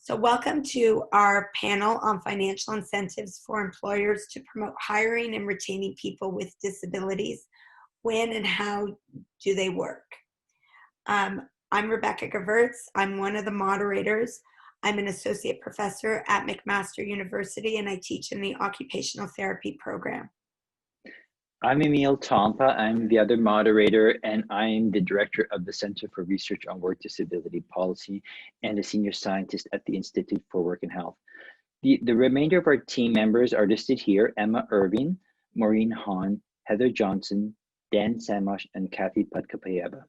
So welcome to our panel on financial incentives for employers to promote hiring and retaining people with disabilities. When and how do they work? I'm Rebecca Gewurtz. I'm one of the moderators. I'm an associate professor at McMaster University, and I teach in the occupational therapy program. I'm Emile Tompa. I'm the other moderator, and I'm the director of the Center for Research on Work Disability Policy and a senior scientist at the Institute for Work and Health. The remainder of our team members are listed here: Emma Irving, Maureen Hahn, Heather Johnson, Dan Samosh, and Kathy Podkapayeva.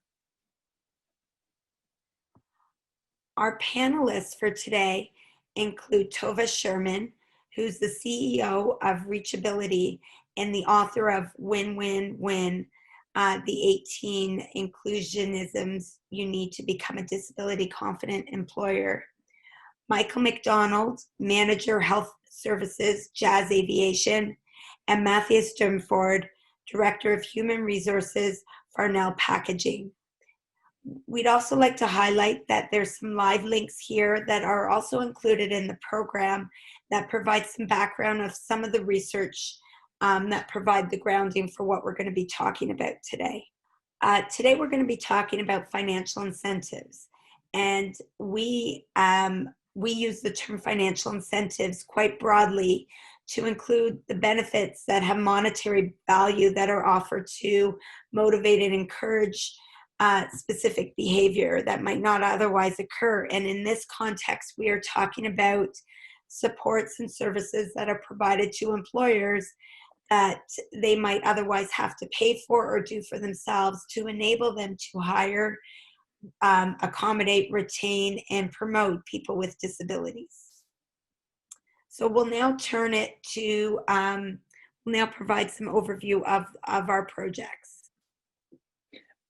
Our panelists for today include Tova Sherman, who's the CEO of reachAbility and the author of Win, Win, Win, the 18 inclusionisms you need to become a disability confident employer. Michael MacDonald, Manager Health Services, Jazz Aviation, and Mathias Durnford, Director of Human Resources, Farnell Packaging. We'd also like to highlight that there's some live links here that are also included in the program that provide some background of some of the research that provide the grounding for what we're going to be talking about today. Today we're going to be talking about financial incentives, and we use the term financial incentives quite broadly to include the benefits that have monetary value that are offered to motivate and encourage specific behavior that might not otherwise occur. And in this context, we are talking about supports and services that are provided to employers that they might otherwise have to pay for or do for themselves to enable them to hire, accommodate, retain, and promote people with disabilities. So we'll now turn it to, we'll now provide some overview of our projects.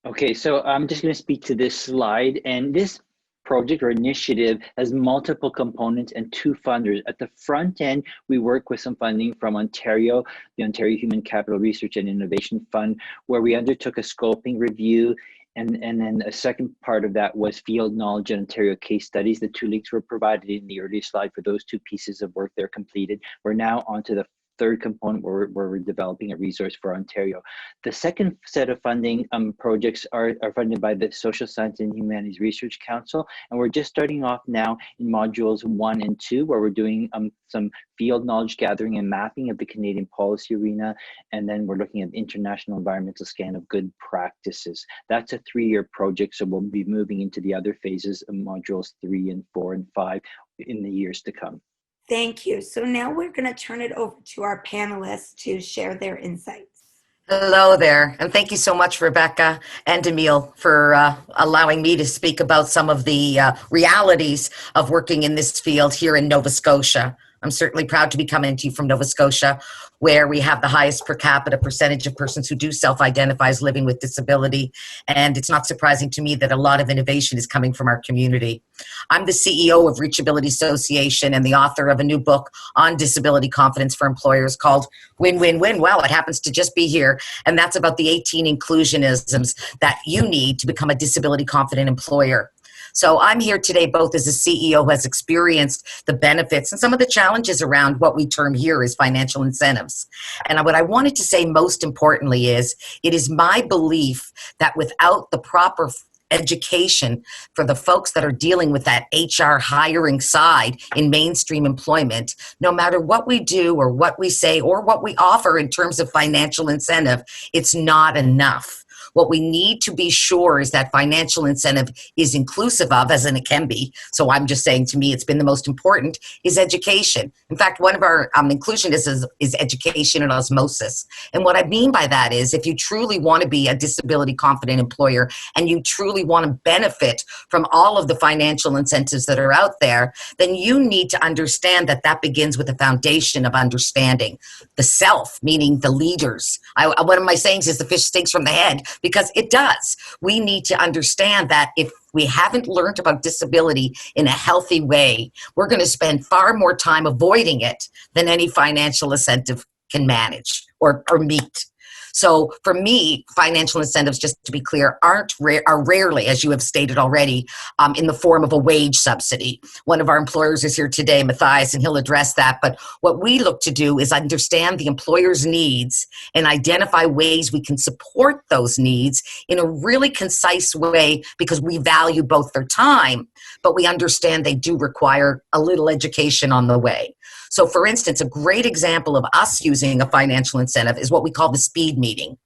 Okay, so I'm just going to speak to this slide, and this project or initiative has multiple components and two funders. At the front end, we work with some funding from Ontario, the Ontario Human Capital Research and Innovation Fund, where we undertook a scoping review. And then a second part of that was field knowledge and Ontario case studies. The two links were provided in the earlier slide for those two pieces of work. They're completed. We're now on to the third component where we're developing a resource for Ontario. The second set of funding projects are funded by the Social Science and Humanities Research Council, and we're just starting off now in modules 1 and 2, where we're doing some field knowledge gathering and mapping of the Canadian policy arena, and then we're looking at international environmental scan of good practices. That's a 3-year project, so we'll be moving into the other phases of modules 3 and 4 and 5 in the years to come. Thank you. So now we're going to turn it over to our panelists to share their insights. Hello there, and thank you so much, Rebecca and Emile, for allowing me to speak about some of the realities of working in this field here in Nova Scotia. I'm certainly proud to be coming to you from Nova Scotia, where we have the highest per capita percentage of persons who do self-identify as living with disability. And it's not surprising to me that a lot of innovation is coming from our community. I'm the CEO of reachAbility Association and the author of a new book on disability confidence for employers called Win, Win, Win. Wow, it happens to just be here. And that's about the 18 inclusionisms that you need to become a disability confident employer. So I'm here today both as a CEO who has experienced the benefits and some of the challenges around what we term here as financial incentives. And what I wanted to say most importantly is, it is my belief that without the proper education for the folks that are dealing with that HR hiring side in mainstream employment, no matter what we do or what we say or what we offer in terms of financial incentive, it's not enough. What we need to be sure is that financial incentive is inclusive of, as in it can be, so I'm just saying, to me it's been the most important, is education. In fact, one of our inclusion is education and osmosis. And what I mean by that is, if you truly want to be a disability confident employer and you truly want to benefit from all of the financial incentives that are out there, then you need to understand that that begins with a foundation of understanding the self, meaning the leaders. One of my sayings is the fish stinks from the head, because it does. We need to understand that if we haven't learned about disability in a healthy way, we're going to spend far more time avoiding it than any financial incentive can manage or meet. So for me, financial incentives, just to be clear, are rarely, as you have stated already, in the form of a wage subsidy. One of our employers is here today, Mathias, and he'll address that. But what we look to do is understand the employer's needs and identify ways we can support those needs in a really concise way, because we value both their time, but we understand they do require a little education on the way. So for instance, a great example of us using a financial incentive is what we call the speed meeting.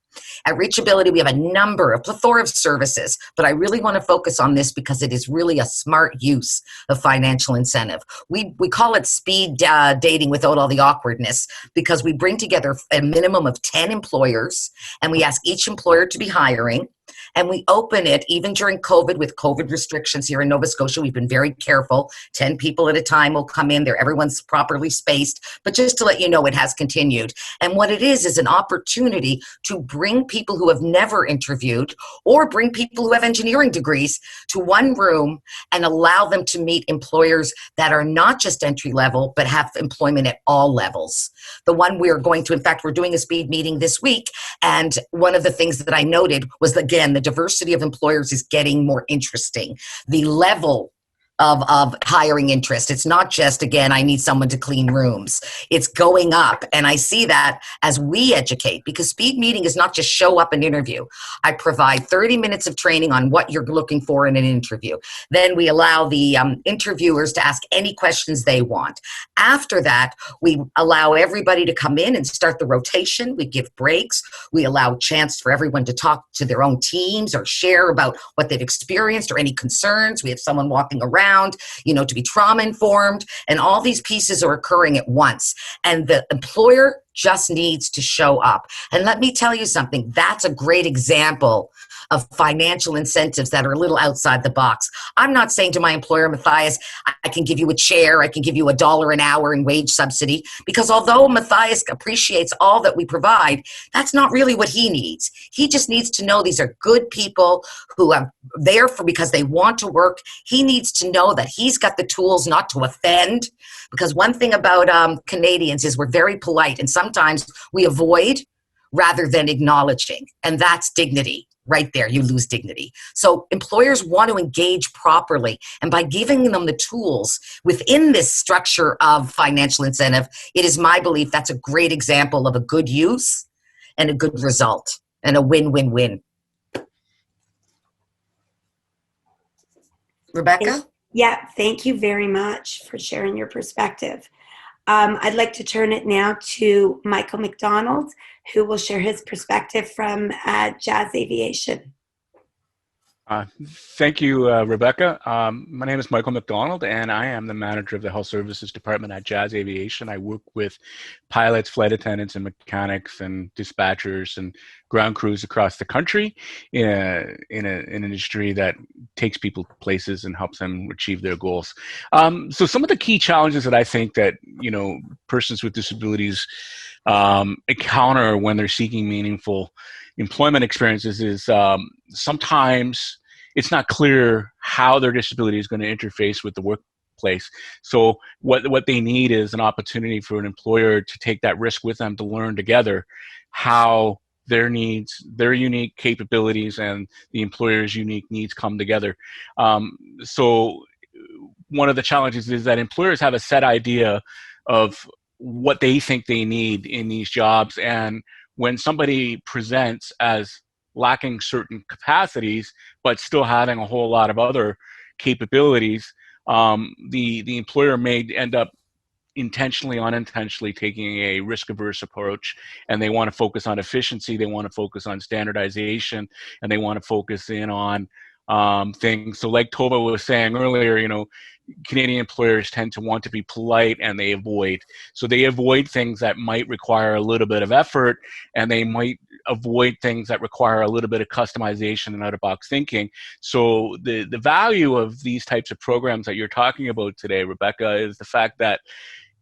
At reachAbility, we have a plethora of services, but I really want to focus on this because it is really a smart use of financial incentive. We call it speed dating without all the awkwardness, because we bring together a minimum of 10 employers, and we ask each employer to be hiring. And we open it even during COVID, with COVID restrictions here in Nova Scotia. We've been very careful. 10 people at a time will come in there. Everyone's properly spaced. But just to let you know, it has continued. And what it is an opportunity to bring people who have never interviewed, or bring people who have engineering degrees, to one room and allow them to meet employers that are not just entry level, but have employment at all levels. The one we're going to, in fact, we're doing a speed meeting this week. And one of the things that I noted was, again, the diversity of employers is getting more interesting. The level of hiring interest. It's not just, again, I need someone to clean rooms. It's going up. And I see that as we educate, because speed meeting is not just show up and interview. I provide 30 minutes of training on what you're looking for in an interview. Then we allow the interviewers to ask any questions they want. After that, we allow everybody to come in and start the rotation. We give breaks. We allow a chance for everyone to talk to their own teams or share about what they've experienced or any concerns. We have someone walking around, to be trauma informed, and all these pieces are occurring at once. And the employer just needs to show up. And let me tell you something, that's a great example of financial incentives that are a little outside the box. I'm not saying to my employer, Mathias, I can give you a chair, I can give you $1 an hour in wage subsidy, because although Mathias appreciates all that we provide, that's not really what he needs. He just needs to know these are good people who are there because they want to work. He needs to know that he's got the tools not to offend, because one thing about Canadians is we're very polite, and sometimes we avoid rather than acknowledging, and that's dignity. Right there, you lose dignity. So employers want to engage properly, and by giving them the tools within this structure of financial incentive, it is my belief that's a great example of a good use and a good result and a win-win-win. Rebecca? Yeah, thank you very much for sharing your perspective. I'd like to turn it now to Michael McDonald, who will share his perspective from Jazz Aviation. Thank you, Rebecca. My name is Michael McDonald, and I am the manager of the Health Services Department at Jazz Aviation. I work with pilots, flight attendants, and mechanics, and dispatchers, and ground crews across the country in an industry that takes people places and helps them achieve their goals. So some of the key challenges that I think that persons with disabilities encounter when they're seeking meaningful employment experiences is sometimes it's not clear how their disability is going to interface with the workplace. So what they need is an opportunity for an employer to take that risk with them, to learn together how their needs, their unique capabilities, and the employer's unique needs come together. So one of the challenges is that employers have a set idea of what they think they need in these jobs, and when somebody presents as lacking certain capacities but still having a whole lot of other capabilities, the employer may end up intentionally, unintentionally taking a risk-averse approach, and they want to focus on efficiency, they want to focus on standardization, and they want to focus in on things. So like Tova was saying earlier, Canadian employers tend to want to be polite, and they avoid. So they avoid things that might require a little bit of effort, and they might avoid things that require a little bit of customization and out-of-box thinking. So the value of these types of programs that you're talking about today, Rebecca, is the fact that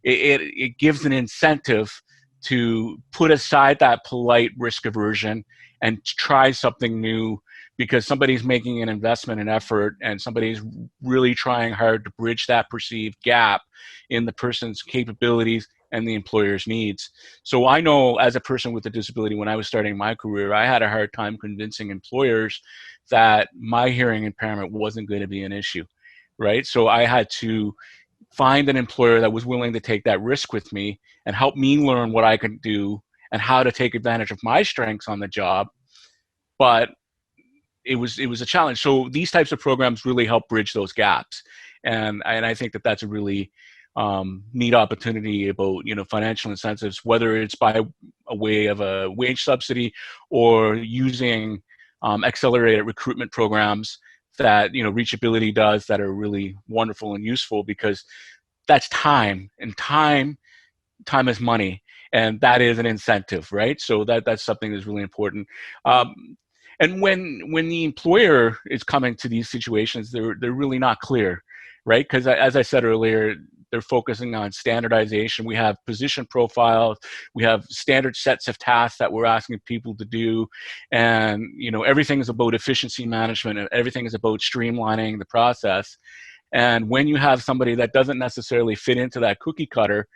it gives an incentive to put aside that polite risk aversion and try something new, because somebody's making an investment and effort, and somebody's really trying hard to bridge that perceived gap in the person's capabilities and the employer's needs. So I know as a person with a disability, when I was starting my career, I had a hard time convincing employers that my hearing impairment wasn't going to be an issue, right? So I had to find an employer that was willing to take that risk with me and help me learn what I could do and how to take advantage of my strengths on the job. But it was a challenge. So these types of programs really help bridge those gaps. And I think that that's a really neat opportunity about, financial incentives, whether it's by a way of a wage subsidy or using accelerated recruitment programs that, reachAbility does that are really wonderful and useful, because that's time, and time is money, and that is an incentive, right? So that's something that's really important. And when the employer is coming to these situations, they're really not clear, right? Because as I said earlier, they're focusing on standardization. We have position profiles, we have standard sets of tasks that we're asking people to do, and everything is about efficiency management, and everything is about streamlining the process. And when you have somebody that doesn't necessarily fit into that cookie cutter,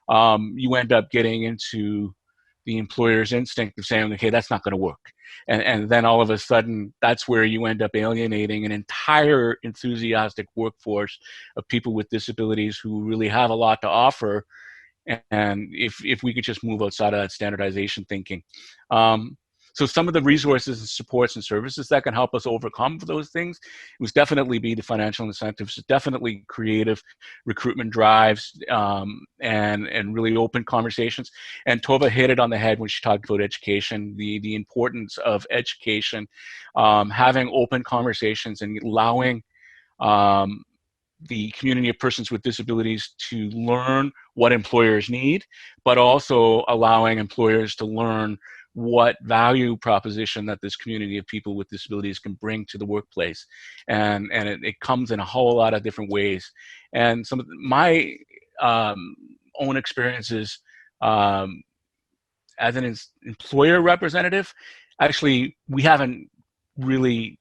you end up getting into the employer's instinct of saying, okay, that's not going to work. And then all of a sudden, that's where you end up alienating an entire enthusiastic workforce of people with disabilities who really have a lot to offer. And if we could just move outside of that standardization thinking. So some of the resources and supports and services that can help us overcome those things, it was definitely be the financial incentives, definitely creative recruitment drives, and really open conversations. And Tova hit it on the head when she talked about education, the importance of education, having open conversations and allowing the community of persons with disabilities to learn what employers need, but also allowing employers to learn what value proposition that this community of people with disabilities can bring to the workplace. And it comes in a whole lot of different ways. And some of my own experiences as an employer representative, actually, we haven't really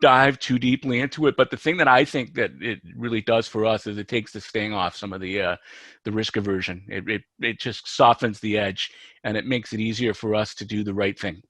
dive too deeply into it, but the thing that I think that it really does for us is it takes the sting off some of the risk aversion. It just softens the edge, and it makes it easier for us to do the right thing.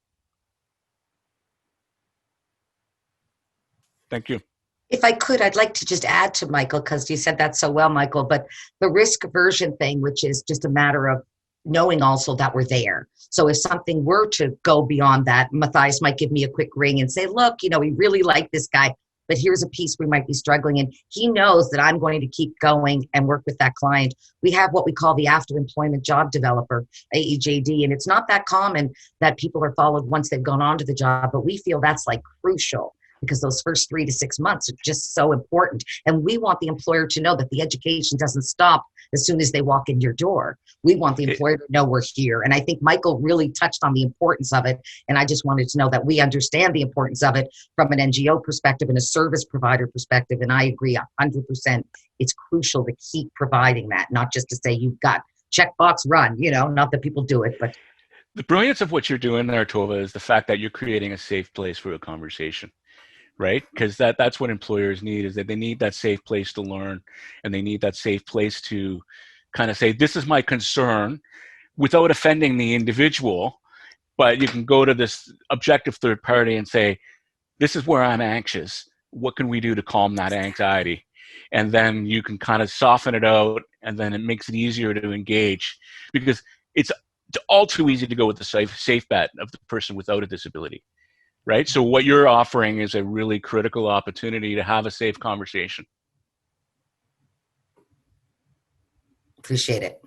Thank you. If I could, I'd like to just add to Michael, because you said that so well, Michael, but the risk aversion thing, which is just a matter of knowing also that we're there. So if something were to go beyond that, Mathias might give me a quick ring and say, look, we really like this guy, but here's a piece we might be struggling in. He knows that I'm going to keep going and work with that client. We have what we call the after employment job developer, AEJD, and it's not that common that people are followed once they've gone on to the job, but we feel that's like crucial, because those first 3 to 6 months are just so important. And we want the employer to know that the education doesn't stop as soon as they walk in your door. We want the employer to know we're here. And I think Michael really touched on the importance of it. And I just wanted to know that we understand the importance of it from an NGO perspective and a service provider perspective. And I agree 100%. It's crucial to keep providing that, not just to say you've got checkbox run, not that people do it, but. The brilliance of what you're doing there, Tova, is the fact that you're creating a safe place for a conversation. Right? Because that's what employers need, is that they need that safe place to learn, and they need that safe place to kind of say, this is my concern, without offending the individual, but you can go to this objective third party and say, this is where I'm anxious. What can we do to calm that anxiety? And then you can kind of soften it out, and then it makes it easier to engage, because it's all too easy to go with the safe bet of the person without a disability. Right? So what you're offering is a really critical opportunity to have a safe conversation. Appreciate it.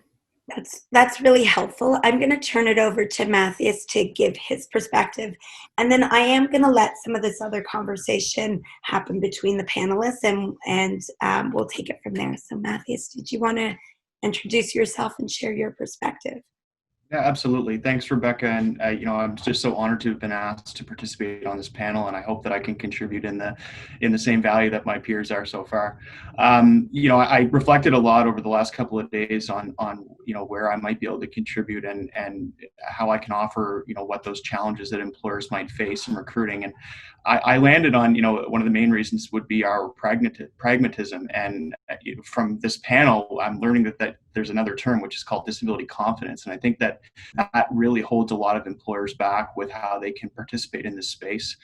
That's really helpful. I'm going to turn it over to Mathias to give his perspective. And then I am going to let some of this other conversation happen between the panelists, and we'll take it from there. So Mathias, did you want to introduce yourself and share your perspective? Yeah, absolutely. Thanks, Rebecca. And, I'm just so honored to have been asked to participate on this panel, and I hope that I can contribute in the same value that my peers are so far. I reflected a lot over the last couple of days on where I might be able to contribute and how I can offer, what those challenges that employers might face in recruiting. And I landed on, one of the main reasons would be our pragmatism. And from this panel, I'm learning that there's another term which is called disability confidence, and I think that really holds a lot of employers back with how they can participate in this space.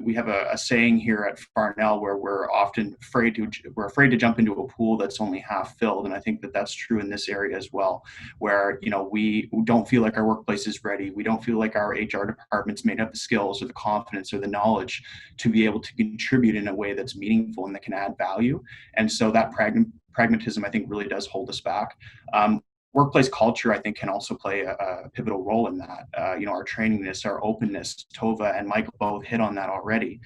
We have a saying here at Farnell where we're often afraid to jump into a pool that's only half filled, and I think that that's true in this area as well, where we don't feel like our workplace is ready. We don't feel like our HR departments may have the skills or the confidence or the knowledge to be able to contribute in a way that's meaningful and that can add value. And so that pragmatism, I think, really does hold us back. Workplace culture, I think, can also play a pivotal role in that. Our trainingness, our openness, Tova and Michael both hit on that already.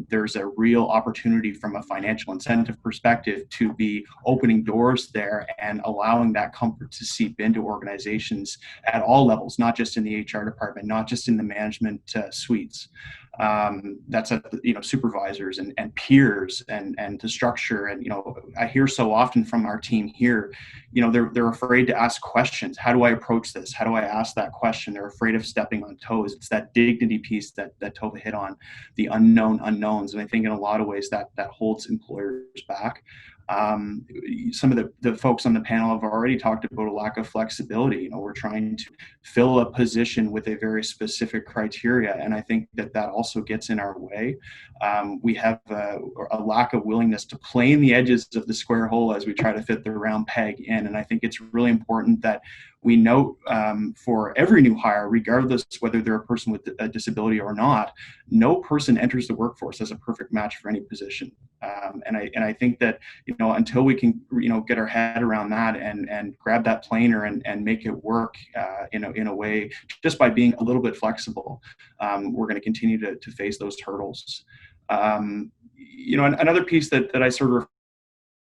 There's a real opportunity from a financial incentive perspective to be opening doors there and allowing that comfort to seep into organizations at all levels, not just in the HR department, not just in the management suites. That's at supervisors and peers and the structure. And I hear so often from our team here, they're afraid to ask questions. How do I approach this? How do I ask that question? They're afraid of stepping on toes. It's that dignity piece that Tova hit on, the unknown unknowns. And I think in a lot of ways that holds employers back. Some of the folks on the panel have already talked about a lack of flexibility. We're trying to fill a position with a very specific criteria, and I think that also gets in our way. We have a lack of willingness to plane the edges of the square hole as we try to fit the round peg in, and I think it's really important that we note for every new hire, regardless whether they're a person with a disability or not, no person enters the workforce as a perfect match for any position. And I think that until we can get our head around that and grab that planer and make it work in a way just by being a little bit flexible, we're going to continue to face those hurdles. Another piece that I sort of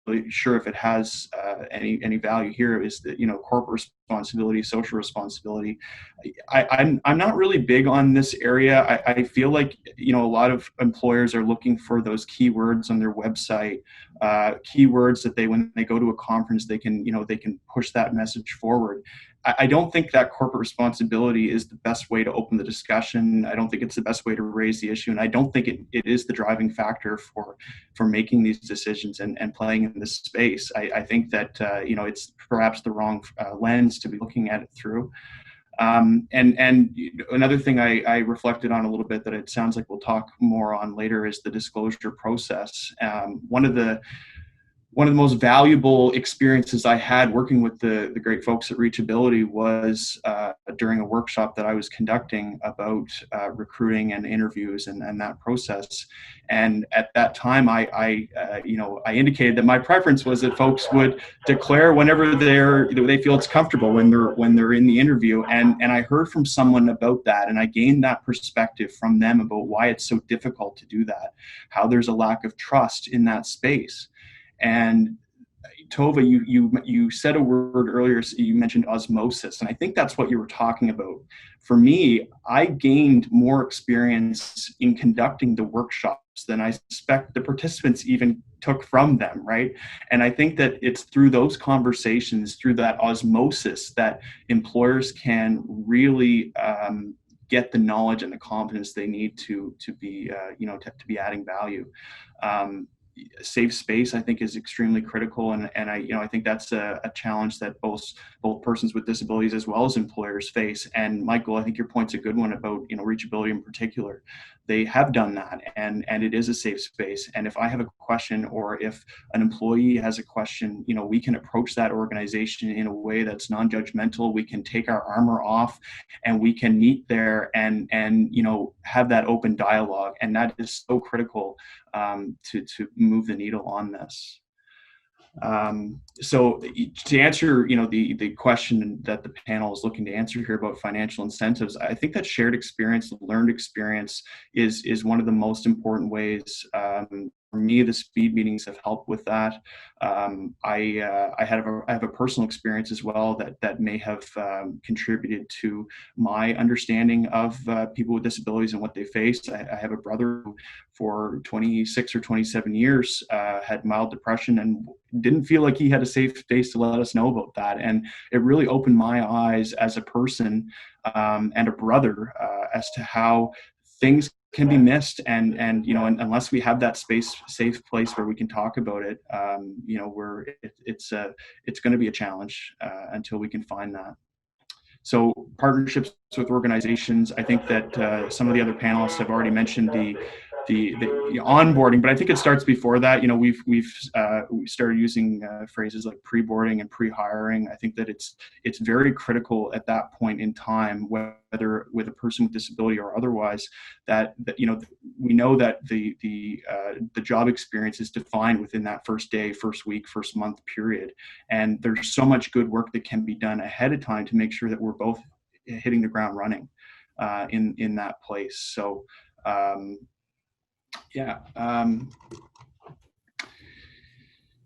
really sure if it has any value here is that corporate responsibility, social responsibility. I'm not really big on this area. I feel like a lot of employers are looking for those keywords on their website, keywords that when they go to a conference they can push that message forward. I don't think that corporate responsibility is the best way to open the discussion. I don't think it's the best way to raise the issue, and I don't think it is the driving factor for making these decisions and playing in this space. I think that it's perhaps the wrong lens to be looking at it through. And another thing I reflected on a little bit that it sounds like we'll talk more on later is the disclosure process. One of the most valuable experiences I had working with the great folks at reachAbility was during a workshop that I was conducting about recruiting and interviews and that process. And at that time, I indicated that my preference was that folks would declare whenever they feel it's comfortable when they're in the interview. And I heard from someone about that, and I gained that perspective from them about why it's so difficult to do that, how there's a lack of trust in that space. And Tova, you said a word earlier, so you mentioned osmosis, and I think that's what you were talking about. For me, I gained more experience in conducting the workshops than I suspect the participants even took from them, right? And I think that it's through those conversations, through that osmosis, that employers can really get the knowledge and the confidence they need to be adding value. Safe space, I think, is extremely critical, and I think that's a challenge that both persons with disabilities as well as employers face. And Michael, I think your point's a good one about reachAbility in particular. They have done that, and it is a safe space. And if I have a question, or if an employee has a question, we can approach that organization in a way that's non-judgmental. We can take our armor off, and we can meet there and have that open dialogue, and that is so critical to move the needle on this. So to answer, the question that the panel is looking to answer here about financial incentives, I think that shared experience, learned experience is one of the most important ways. For me, the speed meetings have helped with that. I have a personal experience as well that may have contributed to my understanding of people with disabilities and what they face. I have a brother who, for 26 or 27 years, had mild depression and didn't feel like he had a safe space to let us know about that. And it really opened my eyes as a person and a brother as to how things can be missed, and unless we have that safe place where we can talk about it, it's going to be a challenge until we can find that. So partnerships with organizations, I think that some of the other panelists have already mentioned the onboarding, but I think it starts before that. We started using phrases like pre-boarding and pre-hiring. I think that it's very critical at that point in time, whether with a person with disability or otherwise, that we know that the job experience is defined within that first day, first week, first month period, and there's so much good work that can be done ahead of time to make sure that we're both hitting the ground running in that place. So.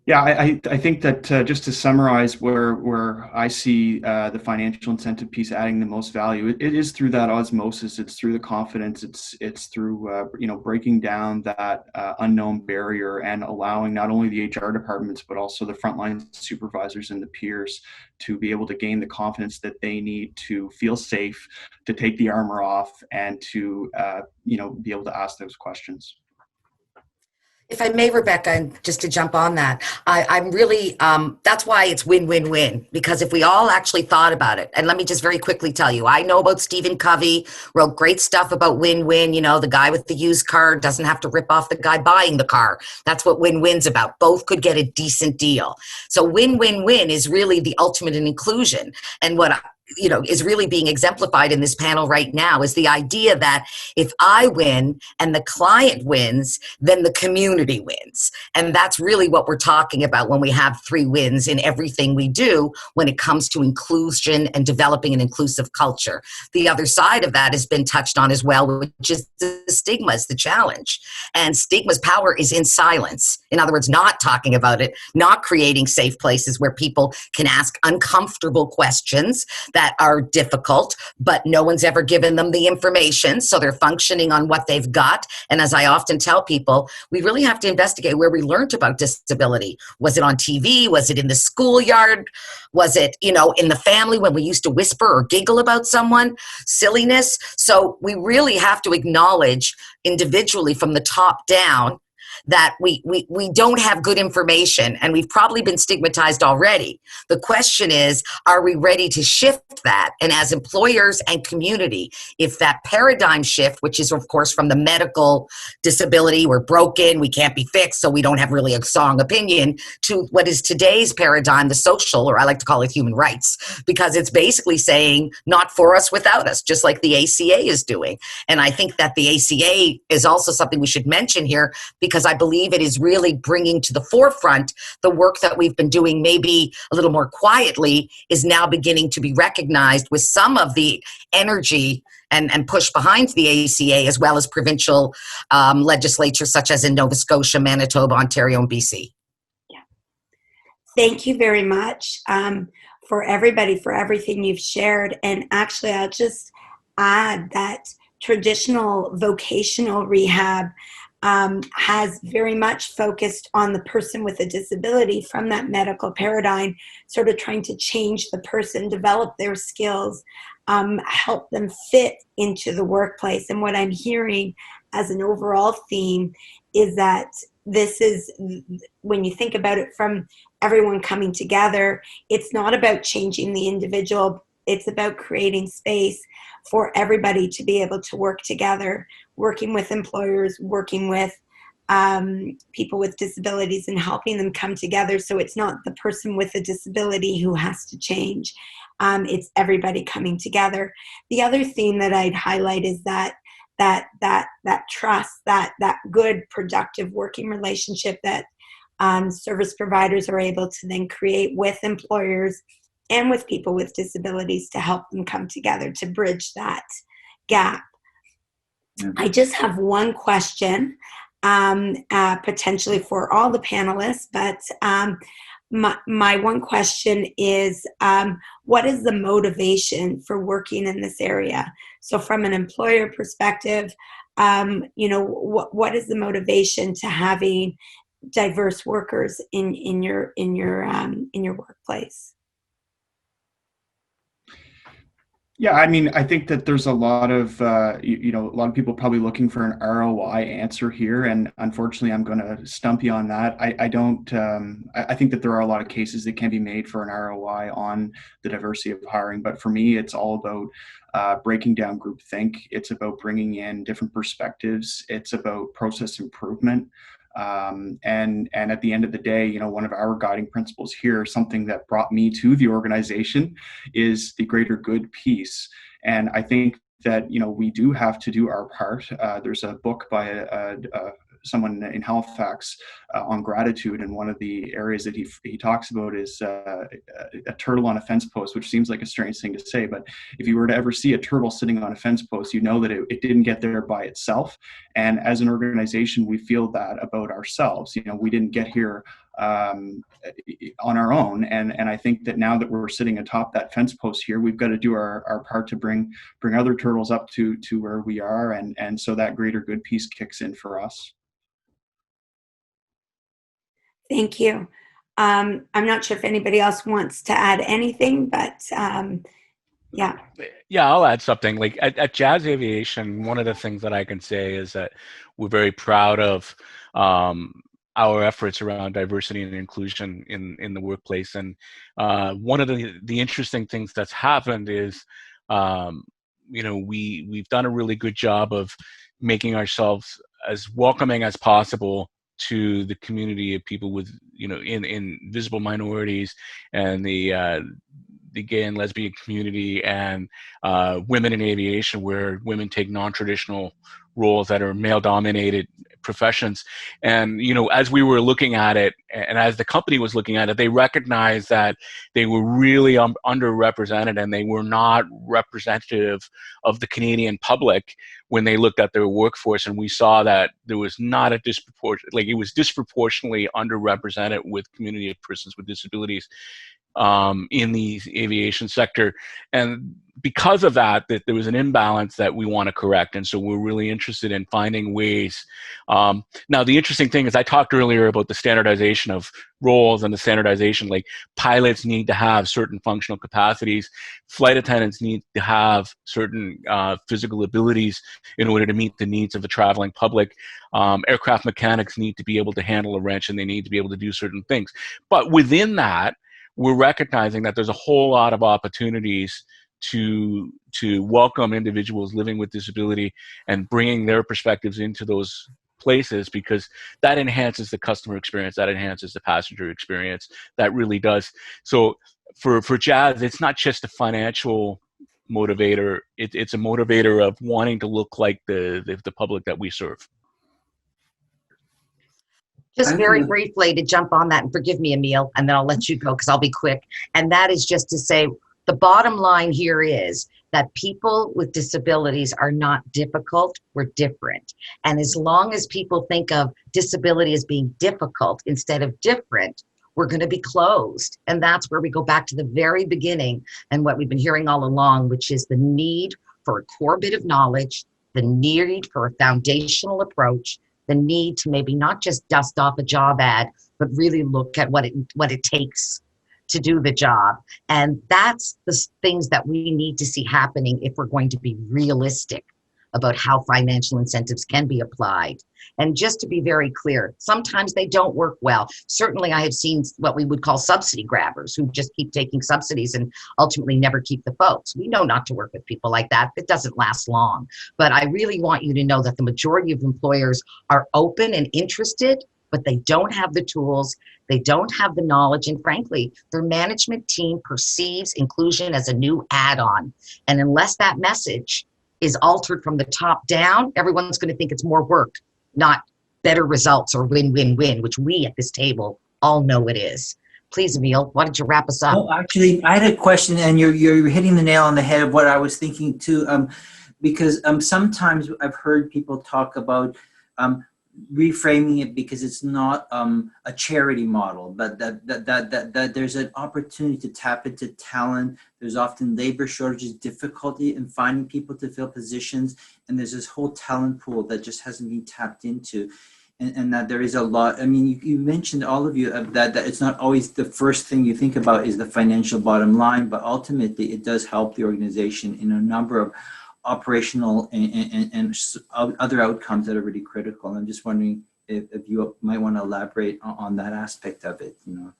I think that just to summarize where I see the financial incentive piece adding the most value, it is through that osmosis. It's through the confidence. It's through breaking down that unknown barrier and allowing not only the HR departments but also the frontline supervisors and the peers to be able to gain the confidence that they need to feel safe, to take the armor off, and to be able to ask those questions. If I may, Rebecca, and just to jump on that, I'm really, that's why it's win-win-win, because if we all actually thought about it, and let me just very quickly tell you, I know about Stephen Covey, wrote great stuff about win-win, the guy with the used car doesn't have to rip off the guy buying the car. That's what win-win's about. Both could get a decent deal. So win-win-win is really the ultimate in inclusion. And what is really being exemplified in this panel right now is the idea that if I win and the client wins, then the community wins. And that's really what we're talking about when we have 3 wins in everything we do when it comes to inclusion and developing an inclusive culture. The other side of that has been touched on as well, which is the stigmas, the challenge. And stigma's power is in silence. In other words, not talking about it, not creating safe places where people can ask uncomfortable questions that are difficult, but no one's ever given them the information, so they're functioning on what they've got. And as I often tell people, we really have to investigate where we learned about disability. Was it on TV? Was it in the schoolyard? Was it, in the family when we used to whisper or giggle about someone? Silliness. So we really have to acknowledge individually from the top down that we don't have good information, and we've probably been stigmatized already. The question is, are we ready to shift that? And as employers and community, if that paradigm shift, which is of course from the medical disability, we're broken, we can't be fixed, so we don't have really a strong opinion, to what is today's paradigm, the social, or I like to call it human rights, because it's basically saying not for us, without us, just like the ACA is doing. And I think that the ACA is also something we should mention here, because I believe it is really bringing to the forefront the work that we've been doing maybe a little more quietly is now beginning to be recognized with some of the energy and push behind the ACA, as well as provincial legislatures such as in Nova Scotia, Manitoba, Ontario, and BC. Yeah. Thank you very much for everybody, for everything you've shared. And actually, I'll just add that traditional vocational rehab has very much focused on the person with a disability from that medical paradigm, sort of trying to change the person, develop their skills, help them fit into the workplace. And what I'm hearing as an overall theme is that this is, when you think about it from everyone coming together, it's not about changing the individual, it's about creating space for everybody to be able to work together, working with employers, working with people with disabilities and helping them come together. So it's not the person with a disability who has to change. It's everybody coming together. The other theme that I'd highlight is that trust, that good, productive working relationship that service providers are able to then create with employers and with people with disabilities to help them come together to bridge that gap. I just have one question, potentially for all the panelists, but my one question is, what is the motivation for working in this area? So from an employer perspective, what is the motivation to having diverse workers in your workplace? Yeah, I mean, I think that there's a lot of, a lot of people probably looking for an ROI answer here. And unfortunately, I'm going to stump you on that. I don't, I think that there are a lot of cases that can be made for an ROI on the diversity of hiring. But for me, it's all about breaking down groupthink. It's about bringing in different perspectives. It's about process improvement. And at the end of the day, one of our guiding principles here, something that brought me to the organization, is the greater good piece. And I think that we do have to do our part. There's a book by someone in Halifax on gratitude, and one of the areas that he talks about is a turtle on a fence post, which seems like a strange thing to say, but if you were to ever see a turtle sitting on a fence post, you know that it didn't get there by itself. And as an organization, we feel that about ourselves. We didn't get here on our own, and I think that now that we're sitting atop that fence post here, we've got to do our part to bring other turtles up to where we are, and so that greater good piece kicks in for us. Thank you. I'm not sure if anybody else wants to add anything, but yeah. Yeah, I'll add something. Like at Jazz Aviation, one of the things that I can say is that we're very proud of our efforts around diversity and inclusion in the workplace. And one of the interesting things that's happened is, we've done a really good job of making ourselves as welcoming as possible to the community of people with, in visible minorities and the gay and lesbian community, and women in aviation, where women take non-traditional roles that are male-dominated professions. And as we were looking at it, and as the company was looking at it, they recognized that they were really underrepresented, and they were not representative of the Canadian public when they looked at their workforce. And we saw that there was not a it was disproportionately underrepresented with community of persons with disabilities in the aviation sector. And because of that there was an imbalance that we want to correct. And so we're really interested in finding ways. Now, the interesting thing is, I talked earlier about the standardization of roles and the standardization, like pilots need to have certain functional capacities, flight attendants need to have certain physical abilities in order to meet the needs of the traveling public. Aircraft mechanics need to be able to handle a wrench, and they need to be able to do certain things. But within that, we're recognizing that there's a whole lot of opportunities to welcome individuals living with disability and bringing their perspectives into those places, because that enhances the customer experience, that enhances the passenger experience, that really does. So for Jazz, it's not just a financial motivator, it's a motivator of wanting to look like the public that we serve. Just very briefly to jump on that, and forgive me, Emile, and then I'll let you go because I'll be quick. And that is just to say, the bottom line here is that people with disabilities are not difficult, we're different. And as long as people think of disability as being difficult instead of different, we're going to be closed. And that's where we go back to the very beginning and what we've been hearing all along, which is the need for a core bit of knowledge, the need for a foundational approach, the need to maybe not just dust off a job ad, but really look at what it takes to do the job. And that's the things that we need to see happening if we're going to be realistic about how financial incentives can be applied. And just to be very clear, sometimes they don't work well. Certainly I have seen what we would call subsidy grabbers who just keep taking subsidies and ultimately never keep the folks. We know not to work with people like that. It doesn't last long. But I really want you to know that the majority of employers are open and interested, but they don't have the tools, they don't have the knowledge, and frankly, their management team perceives inclusion as a new add-on. And unless that message is altered from the top down, everyone's going to think it's more work, not better results or win-win-win, which we at this table all know it is. Please, Emile, why don't you wrap us up? Well, actually, I had a question, and you're hitting the nail on the head of what I was thinking too, because sometimes I've heard people talk about reframing it because it's not a charity model, but that there's an opportunity to tap into talent. There's often labor shortages, difficulty in finding people to fill positions, and there's this whole talent pool that just hasn't been tapped into. and that there is a lot. I mean, you mentioned, all of you, that it's not always the first thing you think about is the financial bottom line, but ultimately it does help the organization in a number of operational and other outcomes that are really critical. I'm just wondering if you might want to elaborate on that aspect of it, you know.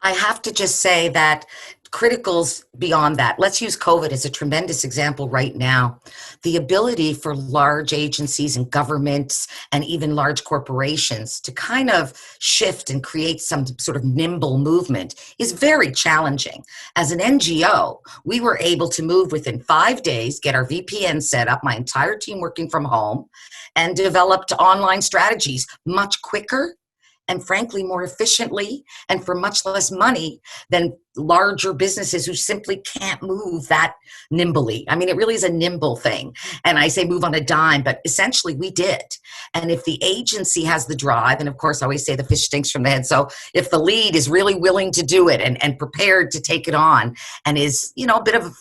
I have to just say that criticals beyond that. Let's use COVID as a tremendous example right now. The ability for large agencies and governments and even large corporations to kind of shift and create some sort of nimble movement is very challenging. As an NGO, we were able to move within 5 days, get our VPN set up, my entire team working from home, and developed online strategies much quicker and frankly more efficiently and for much less money than larger businesses who simply can't move that nimbly. I mean, it really is a nimble thing. And I say move on a dime, but essentially we did. And if the agency has the drive, and of course I always say the fish stinks from the head, so if the lead is really willing to do it and prepared to take it on and is, you know, a bit of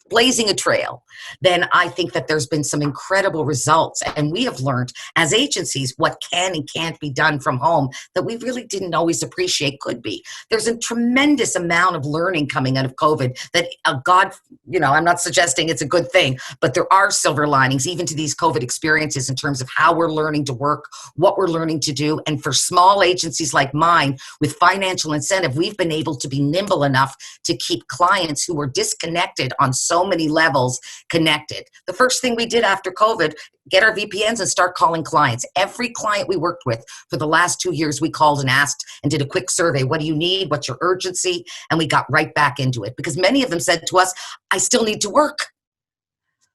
blazing a trail, then I think that there's been some incredible results. And we have learned as agencies what can and can't be done from home that we really didn't always appreciate could be. There's a tremendous amount of learning coming out of COVID that, God, you know, I'm not suggesting it's a good thing, but there are silver linings even to these COVID experiences in terms of how we're learning to work, what we're learning to do. And for small agencies like mine with financial incentive, we've been able to be nimble enough to keep clients who were disconnected on so many levels connected. The first thing we did after COVID, get our VPNs and start calling clients. Every client we worked with for the last 2 years, we called and asked and did a quick survey. What do you need? What's your urgency? And we got right back into it because many of them said to us, I still need to work.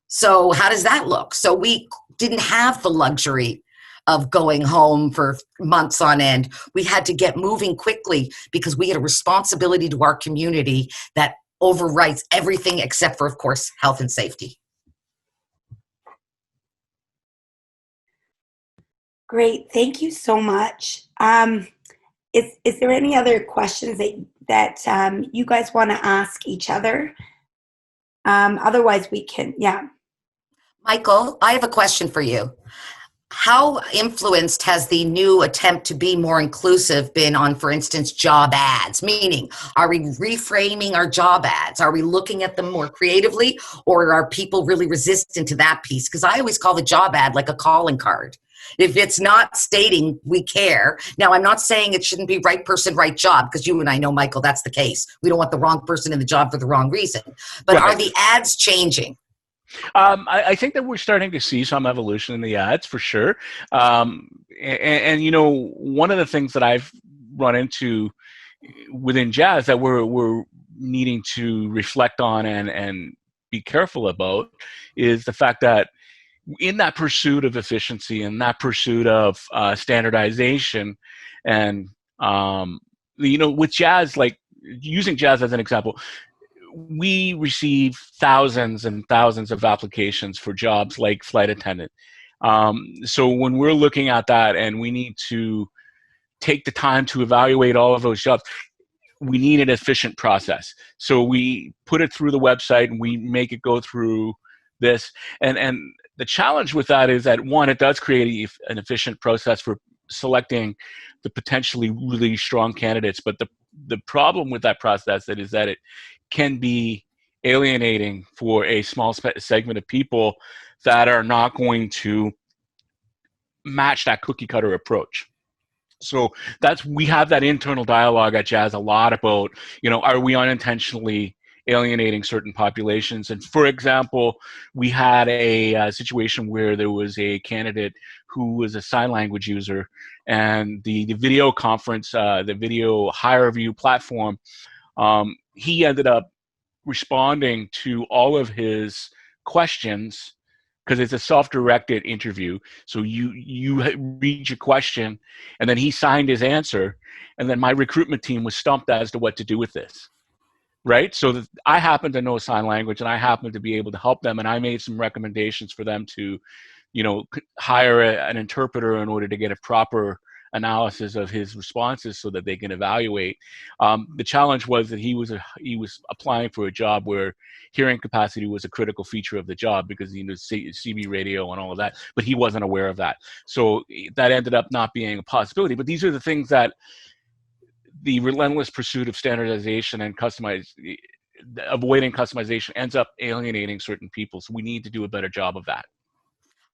So how does that look? So we didn't have the luxury of going home for months on end. We had to get moving quickly because we had a responsibility to our community that overwrites everything except for, of course, health and safety. Great, thank you so much. Is there any other questions that you guys want to ask each other? Otherwise, we can, yeah. Michael, I have a question for you. How influenced has the new attempt to be more inclusive been on, for instance, job ads? Meaning, are we reframing our job ads? Are we looking at them more creatively, or are people really resistant to that piece? Because I always call the job ad like a calling card. If it's not stating we care, now I'm not saying it shouldn't be right person, right job, because you and I know, Michael, that's the case. We don't want the wrong person in the job for the wrong reason. But Right. Are the ads changing? I think that we're starting to see some evolution in the ads for sure. And you know, one of the things that I've run into within Jazz that we're needing to reflect on and be careful about is the fact that in that pursuit of efficiency and that pursuit of standardization and you know, with Jazz, like using Jazz as an example, we receive thousands and thousands of applications for jobs like flight attendant. So when we're looking at that and we need to take the time to evaluate all of those jobs, we need an efficient process. So we put it through the website and we make it go through this. And the challenge with that is that, one, it does create an efficient process for selecting the potentially really strong candidates. But the problem with that process is that it can be alienating for a small segment of people that are not going to match that cookie cutter approach. So we have that internal dialogue at Jazz a lot about, you know, are we unintentionally alienating certain populations? And for example, we had a situation where there was a candidate who was a sign language user, and the video conference, the video hire view platform, he ended up responding to all of his questions because it's a self-directed interview. So you read your question, and then he signed his answer, and then my recruitment team was stumped as to what to do with this, right? So I happen to know sign language, and I happen to be able to help them, and I made some recommendations for them to, you know, hire an interpreter in order to get a proper analysis of his responses so that they can evaluate. The challenge was that he was applying for a job where hearing capacity was a critical feature of the job because CB radio and all of that, but he wasn't aware of that. So that ended up not being a possibility. But these are the things that the relentless pursuit of standardization and avoiding customization ends up alienating certain people. So we need to do a better job of that.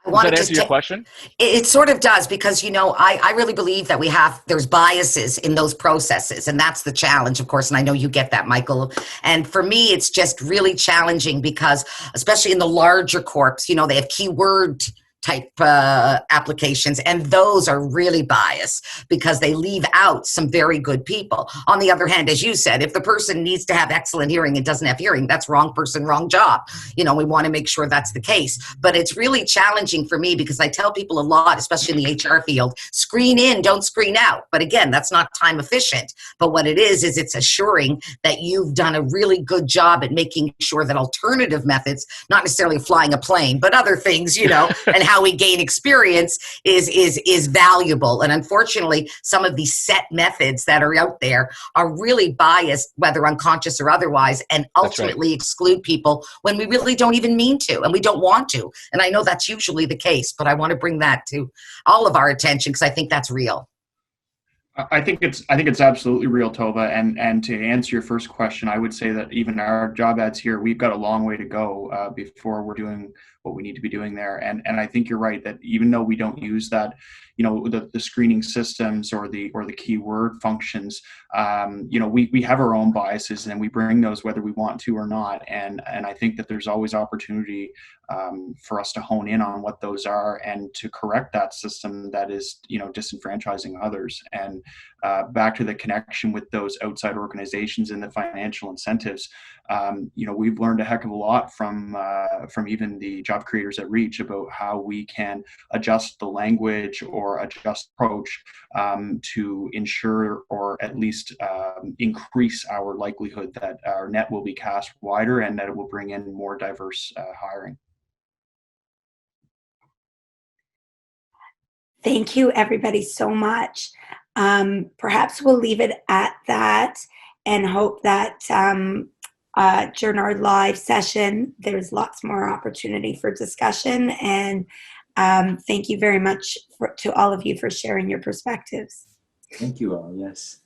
Does that answer your question? It sort of does, because, you know, I really believe that there's biases in those processes, and that's the challenge, of course, and I know you get that, Michael. And for me, it's just really challenging because, especially in the larger corps, you know, they have keyword type applications, and those are really biased because they leave out some very good people. On the other hand, as you said, if the person needs to have excellent hearing and doesn't have hearing, that's wrong person, wrong job. You know, we want to make sure that's the case. But it's really challenging for me because I tell people a lot, especially in the HR field, screen in, don't screen out. But again, that's not time efficient. But what it is it's assuring that you've done a really good job at making sure that alternative methods, not necessarily flying a plane, but other things, you know, and how we gain experience is valuable. And unfortunately, some of these set methods that are out there are really biased, whether unconscious or otherwise, and ultimately exclude people when we really don't even mean to, and we don't want to. And I know that's usually the case, but I want to bring that to all of our attention because I think that's real. I think it's absolutely real, Tova. And to answer your first question, I would say that even our job ads here, we've got a long way to go before we're doing what we need to be doing there. And I think you're right that even though we don't use that, you know, the screening systems or the keyword functions, you know, we have our own biases and we bring those whether we want to or not. And I think that there's always opportunity for us to hone in on what those are and to correct that system that is, you know, disenfranchising others. And back to the connection with those outside organizations and the financial incentives, you know, we've learned a heck of a lot from even the job creators at Reach about how we can adjust the language or adjust approach to ensure or at least increase our likelihood that our net will be cast wider and that it will bring in more diverse hiring. Thank you, everybody, so much. Perhaps we'll leave it at that and hope that during our live session, there's lots more opportunity for discussion. And thank you very much to all of you for sharing your perspectives. Thank you all, yes.